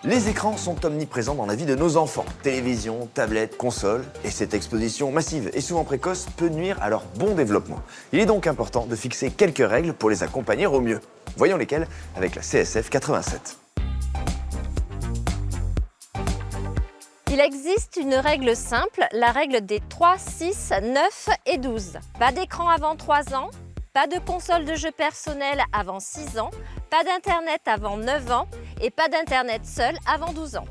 Les écrans sont omniprésents dans la vie de nos enfants. Télévision, tablettes, consoles. Et cette exposition massive et souvent précoce peut nuire à leur bon développement. Il est donc important de fixer quelques règles pour les accompagner au mieux. Voyons lesquelles avec la CSF 87. Il existe une règle simple, la règle des 3, 6, 9 et 12. Pas d'écran avant 3 ans, pas de console de jeux personnel avant 6 ans, pas d'internet avant 9 ans et pas d'internet seul avant 12 ans.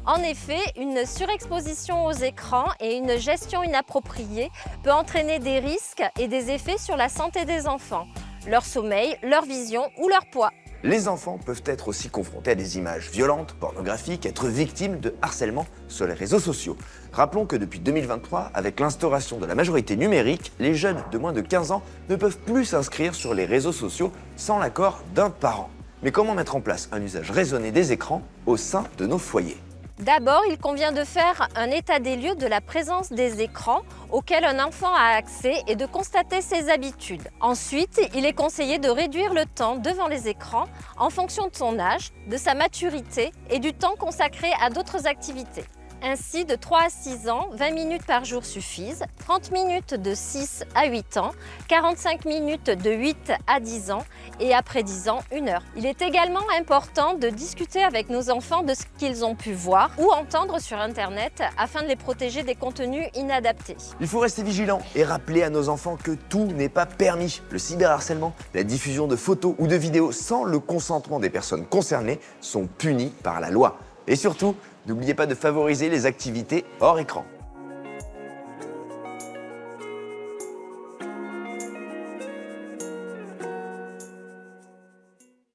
En effet, une surexposition aux écrans et une gestion inappropriée peut entraîner des risques et des effets sur la santé des enfants, leur sommeil, leur vision ou leur poids. Les enfants peuvent être aussi confrontés à des images violentes, pornographiques, être victimes de harcèlement sur les réseaux sociaux. Rappelons que depuis 2023, avec l'instauration de la majorité numérique, les jeunes de moins de 15 ans ne peuvent plus s'inscrire sur les réseaux sociaux sans l'accord d'un parent. Mais comment mettre en place un usage raisonné des écrans au sein de nos foyers ? D'abord, il convient de faire un état des lieux de la présence des écrans auxquels un enfant a accès et de constater ses habitudes. Ensuite, il est conseillé de réduire le temps devant les écrans en fonction de son âge, de sa maturité et du temps consacré à d'autres activités. Ainsi, de 3 à 6 ans, 20 minutes par jour suffisent, 30 minutes de 6 à 8 ans, 45 minutes de 8 à 10 ans et après 10 ans, 1 heure. Il est également important de discuter avec nos enfants de ce qu'ils ont pu voir ou entendre sur Internet afin de les protéger des contenus inadaptés. Il faut rester vigilant et rappeler à nos enfants que tout n'est pas permis. Le cyberharcèlement, la diffusion de photos ou de vidéos sans le consentement des personnes concernées sont punis par la loi. Et surtout, n'oubliez pas de favoriser les activités hors écran.